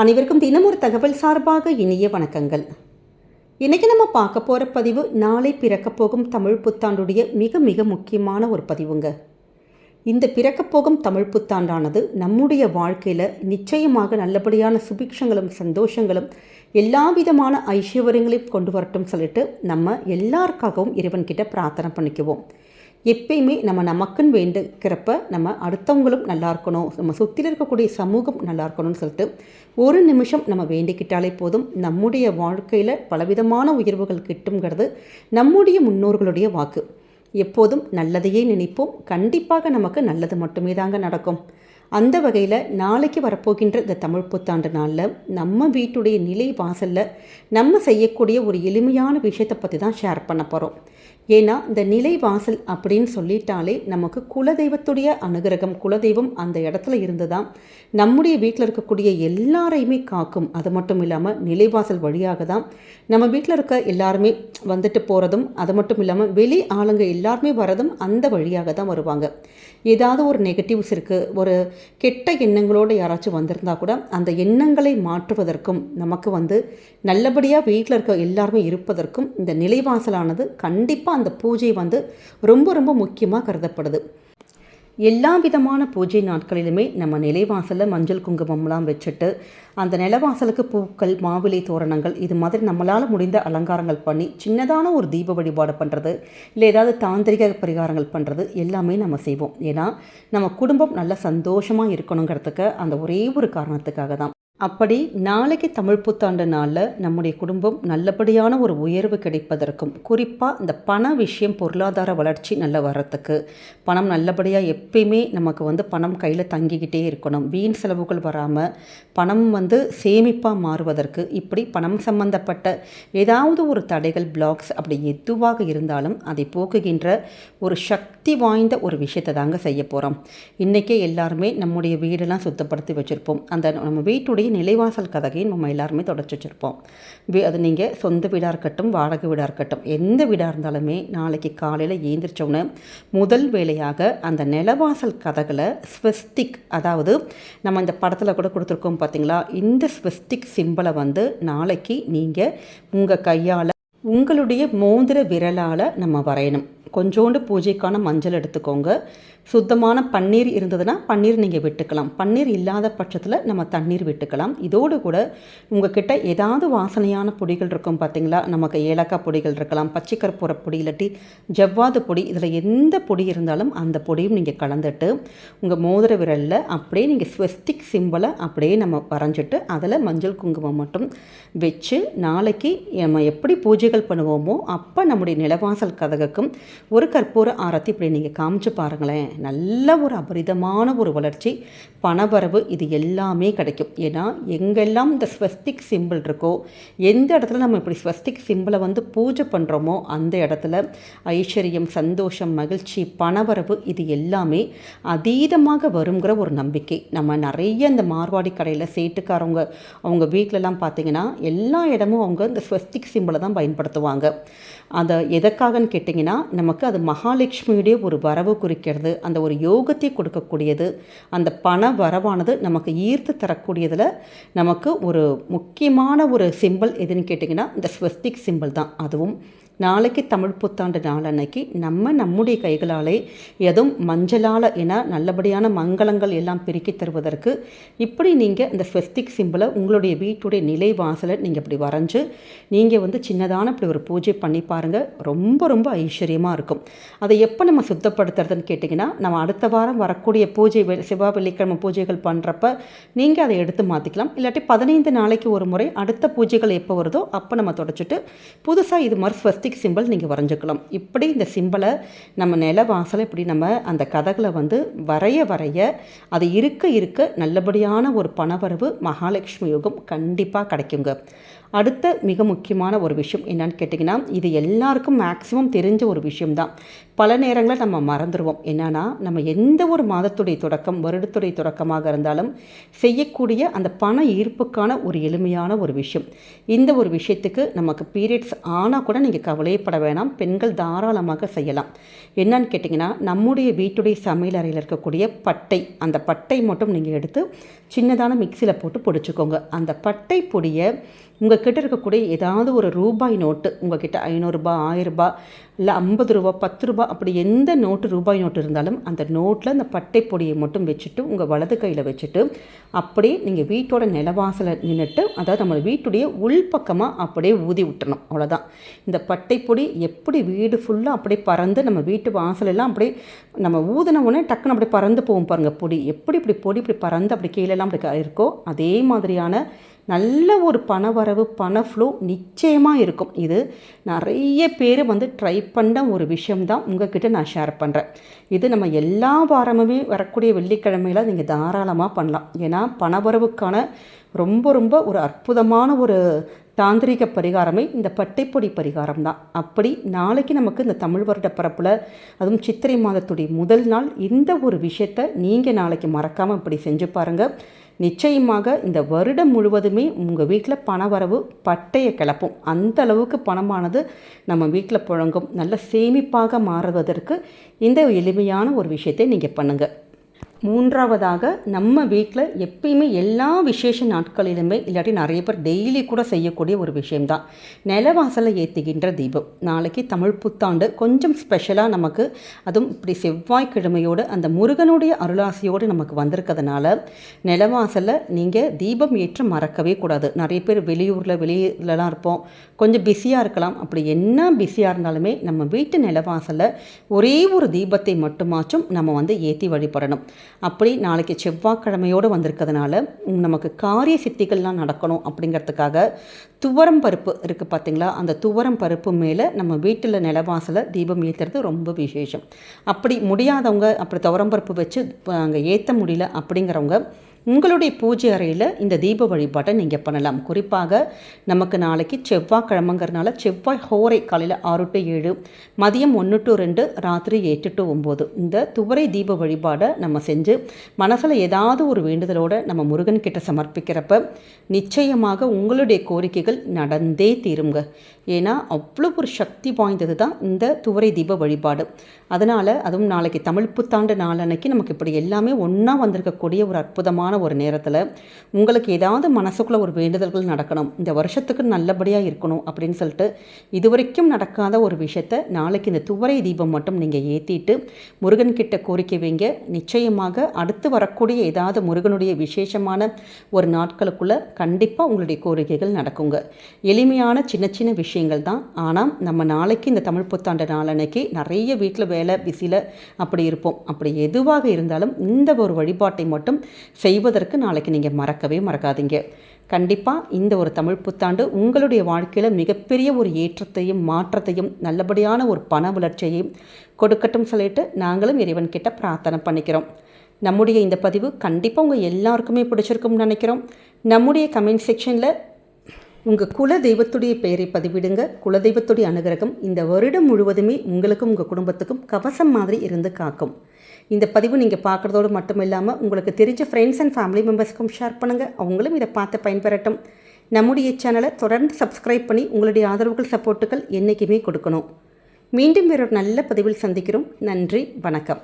அனைவருக்கும் தினம் ஒரு தகவல் சார்பாக இனிய வணக்கங்கள். இன்றைக்கி நம்ம பார்க்க போகிற பதிவு நாளை பிறக்கப் போகும் தமிழ் புத்தாண்டுடைய மிக மிக முக்கியமான ஒரு பதிவுங்க. இந்த பிறக்கப்போகும் தமிழ் புத்தாண்டானது நம்முடைய வாழ்க்கையில் நிச்சயமாக நல்லபடியான சுபிக்ஷங்களும் சந்தோஷங்களும் எல்லா விதமான ஐஸ்வர்யங்களையும் கொண்டு வரட்டும் சொல்லிட்டு நம்ம எல்லாருக்காகவும் இறைவன்கிட்ட பிரார்த்தனை பண்ணிக்குவோம். எப்பயுமே நமக்குன்னு வேண்டுக்கிறப்ப நம்ம அடுத்தவங்களும் நல்லா இருக்கணும், நம்ம சுற்றில் இருக்கக்கூடிய சமூகம் நல்லா இருக்கணும்னு சொல்லிட்டு ஒரு நிமிஷம் நம்ம வேண்டிக்கிட்டாலே போதும், நம்முடைய வாழ்க்கையில் பலவிதமான உயர்வுகள் கிட்டுங்கிறது நம்முடைய முன்னோர்களுடைய வாக்கு. எப்போதும் நல்லதையே நினைப்போம், கண்டிப்பாக நமக்கு நல்லது மட்டுமே தாங்க நடக்கும். அந்த வகையில் நாளைக்கு வரப்போகின்ற இந்த தமிழ் புத்தாண்டு நாளில் நம்ம வீட்டுடைய நிலை வாசலில் நம்ம செய்யக்கூடிய ஒரு எளிமையான விஷயத்தை பற்றி தான் ஷேர் பண்ண போகிறோம். ஏன்னா இந்த நிலை வாசல் அப்படின்னு சொல்லிட்டாலே நமக்கு குலதெய்வத்துடைய அனுகிரகம், குலதெய்வம் அந்த இடத்துல இருந்து தான் நம்முடைய வீட்டில் இருக்கக்கூடிய எல்லாரையுமே காக்கும். அது மட்டும் இல்லாமல் நிலைவாசல் வழியாக தான் நம்ம வீட்டில் இருக்க எல்லாருமே வந்துட்டு போகிறதும், அது மட்டும் இல்லாமல் வெளி ஆளுங்க எல்லாருமே வரதும் அந்த வழியாக தான் வருவாங்க. ஏதாவது ஒரு நெகட்டிவ்ஸ் இருக்குது, ஒரு கெட்ட எண்ணங்களோடு யாராச்சும் வந்திருந்தால் கூட அந்த எண்ணங்களை மாற்றுவதற்கும் நமக்கு நல்லபடியாக வீட்டில் இருக்க எல்லாருமே இருப்பதற்கும் இந்த நிலைவாசலானது கண்டிப்பாக அந்த பூஜை ரொம்ப ரொம்ப முக்கியமாக கருதப்படுது. எல்லா விதமான பூஜை நாட்களிலுமே நம்ம நிலைவாசலில் மஞ்சள் குங்குமம்லாம் வச்சுட்டு அந்த நிலவாசலுக்கு பூக்கள், மாவிலை தோரணங்கள், இது மாதிரி நம்மளால் முடிந்த அலங்காரங்கள் பண்ணி சின்னதான ஒரு தீப வழிபாடு பண்ணுறது, இல்லை ஏதாவது தாந்திரிக பரிகாரங்கள் பண்ணுறது எல்லாமே நம்ம செய்வோம். ஏன்னா நம்ம குடும்பம் நல்ல சந்தோஷமாக இருக்கணுங்கிறதுக்கு அந்த ஒரே ஒரு காரணத்துக்காக தான். அப்படி நாளைக்கு தமிழ் புத்தாண்டு நாளில் நம்முடைய குடும்பம் நல்லபடியான ஒரு உயர்வு கிடைப்பதற்கும், குறிப்பாக இந்த பண விஷயம், பொருளாதார வளர்ச்சி நல்லா வர்றதுக்கு, பணம் நல்லபடியாக எப்பயுமே நமக்கு பணம் கையில் தங்கிக்கிட்டே இருக்கணும், வீண் செலவுகள் வராமல் பணம் சேமிப்பாக மாறுவதற்கு, இப்படி பணம் சம்பந்தப்பட்ட ஏதாவது ஒரு தடைகள், பிளாக்ஸ் அப்படி எதுவாக இருந்தாலும் அதை போக்குகின்ற ஒரு சக்தி வாய்ந்த ஒரு விஷயத்தை தாங்க செய்ய போகிறோம். இன்றைக்கே எல்லாருமே நம்முடைய வீடெல்லாம் சுத்தப்படுத்தி வச்சுருப்போம். அந்த நம்ம வீட்டுடைய நிலைவாசல் கதகையும் நம்ம எல்லாருமே தொடச்சி வச்சுருப்போம். அது நீங்கள் சொந்த வீடாக இருக்கட்டும், வாடகை வீடாக இருக்கட்டும், எந்த வீடாக இருந்தாலுமே நாளைக்கு காலையில் ஏந்திரிச்சோன்னே முதல் வேலையாக அந்த நிலவாசல் கதகளை ஸ்வஸ்திக், அதாவது நம்ம இந்த படத்தில் கூட கொடுத்துருக்கோம் பார்த்தீங்களா, இந்த ஸ்வஸ்திக் சிம்பிளை நாளைக்கு நீங்கள் உங்கள் கையால் உங்களுடைய மோதிர விரலால் நம்ம வரையணும். கொஞ்சோண்டு பூஜைக்கான மஞ்சள் எடுத்துக்கோங்க. சுத்தமான பன்னீர் இருந்ததுன்னா பன்னீர் நீங்கள் விட்டுக்கலாம், பன்னீர் இல்லாத பட்சத்தில் நம்ம தண்ணீர் விட்டுக்கலாம். இதோடு கூட உங்ககிட்ட ஏதாவது வாசனையான பொடிகள் இருக்கும் பார்த்தீங்களா, நமக்கு ஏலக்காய் பொடிகள் இருக்கலாம், பச்சைக்கற்பூர பொடி, இல்லாட்டி ஜவ்வாது பொடி, இதில் எந்த பொடி இருந்தாலும் அந்த பொடியும் நீங்கள் கலந்துட்டு உங்கள் மோதிர விரலில் அப்படியே நீங்கள் ஸ்வஸ்திக் சிம்பிளை அப்படியே நம்ம வரைஞ்சிட்டு அதில் மஞ்சள் குங்குமம் மட்டும் வச்சு நாளைக்கு நம்ம எப்படி பூஜைகள் பண்ணுவோமோ அப்போ நம்முடைய நிலவாசல் கதகுக்கும் ஒரு கற்பூர ஆரத்தி இப்படி நீங்கள் காமிச்சு பாருங்களேன். நல்ல ஒரு அபரிதமான ஒரு வளர்ச்சி, பணவரவு, இது எல்லாமே கிடைக்கும். ஏன்னா எங்கெல்லாம் இந்த ஸ்வஸ்திக் சிம்பிள் இருக்கோ, எந்த இடத்துல நம்ம இப்படி ஸ்வஸ்திக் சிம்பிளை பூஜை பண்ணுறோமோ அந்த இடத்துல ஐஸ்வர்யம், சந்தோஷம், மகிழ்ச்சி, பணவரவு இது எல்லாமே அதீதமாக வருங்கிற ஒரு நம்பிக்கை. நம்ம நிறைய இந்த மார்வாடி கடையில் சேட்டுக்காரவங்க அவங்க வீட்டிலலாம் பார்த்திங்கன்னா எல்லா இடமும் அவங்க இந்த ஸ்வஸ்திக் சிம்பிளை தான் பயன்படுத்துவாங்க. அதை எதற்காகன்னு கேட்டிங்கன்னா, நமக்கு அது மகாலட்சுமியுடைய ஒரு வரவு குறிக்கிறது, அந்த ஒரு யோகத்தை கொடுக்கக்கூடியது, அந்த பண வரவானது நமக்கு ஈர்த்து தரக்கூடியதில் நமக்கு ஒரு முக்கியமான ஒரு சிம்பிள் எதுன்னு கேட்டிங்கன்னா இந்த ஸ்வஸ்திக் சிம்பிள் தான். அதுவும் நாளைக்கு தமிழ் புத்தாண்டு நாள் அன்னைக்கு நம்முடைய கைகளாலே எதுவும் மஞ்சளால், ஏன்னா நல்லபடியான மங்களங்கள் எல்லாம் பெருக்கி தருவதற்கு இப்படி நீங்கள் இந்த ஸ்வஸ்திக் சிம்பிளை உங்களுடைய வீட்டுடைய நிலை வாசலை நீங்கள் இப்படி வரைஞ்சி நீங்கள் சின்னதான இப்படி ஒரு பூஜை பண்ணி பாருங்கள். ரொம்ப ரொம்ப ஐஸ்வர்யமாக இருக்கும். அதை எப்போ நம்ம சுத்தப்படுத்துறதுன்னு கேட்டிங்கன்னா, நம்ம அடுத்த வாரம் வரக்கூடிய பூஜை செவ்வாய் வெள்ளிக்கிழமை பூஜைகள் பண்ணுறப்ப நீங்கள் அதை எடுத்து மாற்றிக்கலாம். இல்லாட்டி 15 நாளைக்கு ஒரு முறை அடுத்த பூஜைகள் எப்போ வருதோ அப்போ நம்ம தொடச்சிட்டு புதுசாக இது மாதிரி ஸ்வஸ்திக் சிம்பிள் நீங்கள் வரைஞ்சிக்கலாம். இப்படி இந்த சிம்பிளை நம்ம நில வாசலை இப்படி நம்ம அந்த கதகளை வரைய அது இருக்க நல்லபடியான ஒரு பணவரவு, மகாலட்சுமி யோகம் கண்டிப்பாக கிடைக்குங்க. அடுத்த மிக முக்கியமான ஒரு விஷயம் என்னன்னு கேட்டிங்கன்னா, இது எல்லாருக்கும் மேக்ஸிமம் தெரிஞ்ச ஒரு விஷயம்தான். பல நேரங்களில் நம்ம மறந்துடுவோம். என்னன்னா, நம்ம எந்த ஒரு மாதத்துடைய தொடக்கம், வருடத்துடைய தொடக்கமாக இருந்தாலும் செய்யக்கூடிய அந்த பண ஈர்ப்புக்கான ஒரு எளிமையான ஒரு விஷயம். இந்த ஒரு விஷயத்துக்கு நமக்கு பீரியட்ஸ் ஆனால் கூட நீங்கள் கவலைப்பட வேணாம். பெண்கள் தாராளமாக செய்யலாம். என்னன்னு கேட்டிங்கன்னா, நம்முடைய வீட்டுடைய சமையல் அறையில் இருக்கக்கூடிய பட்டை, அந்த பட்டை மட்டும் நீங்கள் எடுத்து சின்னதான மிக்சியில் போட்டு பொடிச்சுக்கோங்க. அந்த பட்டை பொடியை உங்கள் கிட்ட இருக்கக்கூடிய ஏதாவது ஒரு ரூபாய் நோட்டு, உங்கள் கிட்ட 500 ரூபாய், 1000 ரூபாய், இல்லை 50 ரூபா, 10 ரூபா, அப்படி எந்த நோட்டு, ரூபாய் நோட்டு இருந்தாலும் அந்த நோட்டில் அந்த பட்டை பொடியை மட்டும் வச்சுட்டு உங்கள் வலது கையில் வச்சுட்டு அப்படியே நீங்கள் வீட்டோட நிலவாசலை நின்றுட்டு, அதாவது நம்ம வீட்டுடைய உள்பக்கமாக அப்படியே ஊதி விட்டுறணும். அவ்வளோதான். இந்த பட்டை பொடி எப்படி வீடு ஃபுல்லாக அப்படியே பறந்து நம்ம வீட்டு வாசலெல்லாம் அப்படியே நம்ம ஊதின உடனே டக்குன்னு அப்படியே பறந்து போகும் பாருங்கள். பொடி எப்படி இப்படி பொடி இப்படி பறந்து அப்படி கீழெல்லாம் அப்படி இருக்கோ அதே மாதிரியான நல்ல ஒரு பணவரவு, பண ஃப்ளோ நிச்சயமாக இருக்கும். இது நிறைய பேர் ட்ரை பண்ண ஒரு விஷயம்தான் உங்கள்கிட்ட நான் ஷேர் பண்ணுறேன். இது நம்ம எல்லா வாரமுமே வரக்கூடிய வெள்ளிக்கிழமையில் நீங்கள் தாராளமாக பண்ணலாம். ஏன்னா பணவரவுக்கான ரொம்ப ரொம்ப ஒரு அற்புதமான ஒரு தாந்திரிக பரிகாரமே இந்த பட்டைப்பொடி பரிகாரம் தான். அப்படி நாளைக்கு நமக்கு இந்த தமிழ் வருட பரப்பில், அதுவும் சித்திரை மாதத்துடைய முதல் நாள், இந்த ஒரு விஷயத்தை நீங்கள் நாளைக்கு மறக்காமல் இப்படி செஞ்சு பாருங்கள். நிச்சயமாக இந்த வருடம் முழுவதுமே உங்கள் வீட்டில் பணவரவு பட்டையை கிளப்பும். அந்த அளவுக்கு பணமானது நம்ம வீட்டில் புழங்கும். நல்ல சேமிப்பாக மாறுவதற்கு இந்த எளிமையான ஒரு விஷயத்தை நீங்கள் பண்ணுங்கள். மூன்றாவதாக, நம்ம வீட்டில் எப்பயுமே எல்லா விசேஷ நாட்களிலுமே இல்லாட்டி நிறைய பேர் டெய்லி கூட செய்யக்கூடிய ஒரு விஷயம்தான் நிலவாசலை ஏற்றுகின்ற தீபம். நாளைக்கு தமிழ் புத்தாண்டு கொஞ்சம் ஸ்பெஷலாக நமக்கு, அதுவும் இப்படி செவ்வாய்க்கிழமையோடு அந்த முருகனுடைய அருளாசியோடு நமக்கு வந்திருக்கிறதுனால நிலவாசலில் நீங்கள் தீபம் ஏற்ற மறக்கவே கூடாது. நிறைய பேர் வெளியூர்லலாம் இருப்போம், கொஞ்சம் பிஸியாக இருக்கலாம். அப்படி என்ன பிஸியாக இருந்தாலுமே நம்ம வீட்டு நிலவாசலில் ஒரே ஒரு தீபத்தை மட்டுமாச்சும் நம்ம ஏற்றி வழிபடணும். அப்படி நாளைக்கு செவ்வாய்க்கிழமையோடு வந்திருக்கிறதுனால நமக்கு காரிய சித்திகள்லாம் நடக்கணும். அப்படிங்கிறதுக்காக துவரம் பருப்பு இருக்குது பார்த்தீங்களா, அந்த துவரம் பருப்பு மேலே நம்ம வீட்டில் நிலவாசலை தீபம் ஏற்றுறது ரொம்ப விசேஷம். அப்படி முடியாதவங்க, அப்படி துவரம் பருப்பு வச்சு அங்கே ஏற்ற முடியல அப்படிங்கிறவங்க உங்களுடைய பூஜை அறையில் இந்த தீப வழிபாட்டை நீங்கள் பண்ணலாம். குறிப்பாக நமக்கு நாளைக்கு செவ்வாய்க்கிழமைங்கிறனால செவ்வாய் ஹோரை காலையில் 6 to 7, மதியம் 1 to 2, ராத்திரி 8 to 9 இந்த துவரை தீப வழிபாடை நம்ம செஞ்சு மனசில் ஏதாவது ஒரு வேண்டுதலோடு நம்ம முருகன் கிட்ட சமர்ப்பிக்கிறப்ப நிச்சயமாக உங்களுடைய கோரிக்கைகள் நடந்தே தீருங்க. ஏன்னா அவ்வளோ ஒரு சக்தி வாய்ந்தது தான் இந்த துவரை தீப வழிபாடு. அதனால் அதுவும் நாளைக்கு தமிழ் புத்தாண்டு நாளன்னைக்கு நமக்கு இப்படி எல்லாமே ஒன்றா வந்திருக்கக்கூடிய ஒரு அற்புதமான ஒரு நேரத்தில் உங்களுக்கு ஏதாவது மனசுக்குள்ளே ஒரு வேண்டுதல்கள் நடக்கணும், இந்த வருஷத்துக்கு நல்லபடியாக இருக்கணும் அப்படின்னு சொல்லிட்டு இதுவரைக்கும் நடக்காத ஒரு விஷயத்தை நாளைக்கு இந்த துவரை தீபம் மட்டும் நீங்கள் ஏற்றிட்டு முருகன் கிட்ட கோரிக்கை வைங்க. நிச்சயமாக அடுத்து வரக்கூடிய ஏதாவது முருகனுடைய விசேஷமான ஒரு நாட்களுக்குள்ளே கண்டிப்பாக உங்களுடைய கோரிக்கைகள் நடக்குங்க. எளிமையான சின்ன சின்ன விஷயங்கள் தான். ஆனால் நம்ம நாளைக்கு இந்த தமிழ் புத்தாண்டு நாளன்னைக்கு நிறைய வீட்டில் வேலை பிஸியில் அப்படி இருப்போம். அப்படி எதுவாக இருந்தாலும் இந்த ஒரு வழிபாட்டை மட்டும் செய்வதற்கு நாளைக்கு நீங்கள் மறக்கவே மறக்காதீங்க. கண்டிப்பாக இந்த ஒரு தமிழ் புத்தாண்டு உங்களுடைய வாழ்க்கையில் மிகப்பெரிய ஒரு ஏற்றத்தையும் மாற்றத்தையும் நல்லபடியான ஒரு பண வளர்ச்சியையும் கொடுக்கட்டும் சொல்லிட்டு நாங்களும் இறைவன் கிட்ட பிரார்த்தனை பண்ணிக்கிறோம். நம்முடைய இந்த பதிவு கண்டிப்பாக உங்கள் எல்லாருக்குமே பிடிச்சிருக்கும்னு நினைக்கிறோம். நம்முடைய கமெண்ட் செக்ஷனில் உங்கள் குல தெய்வத்துடைய பெயரை பதிவிடுங்க. குலதெய்வத்துடைய அனுகிரகம் இந்த வருடம் முழுவதுமே உங்களுக்கும் உங்கள் குடும்பத்துக்கும் கவசம் மாதிரி இருந்து காக்கும். இந்த பதிவு நீங்கள் பார்க்குறதோடு மட்டும் இல்லாமல் உங்களுக்கு தெரிஞ்ச ஃப்ரெண்ட்ஸ் அண்ட் ஃபேமிலி மெம்பர்ஸ்க்கும் ஷேர் பண்ணுங்கள். அவங்களும் இதை பார்த்து பயன்பெறட்டும். நம்முடைய சேனலை தொடர்ந்து சப்ஸ்கிரைப் பண்ணி உங்களுடைய ஆதரவுகள், சப்போர்ட்டுகள் என்றைக்குமே கொடுக்கணும். மீண்டும் வேறொரு நல்ல பதிவில் சந்திக்கிறோம். நன்றி, வணக்கம்.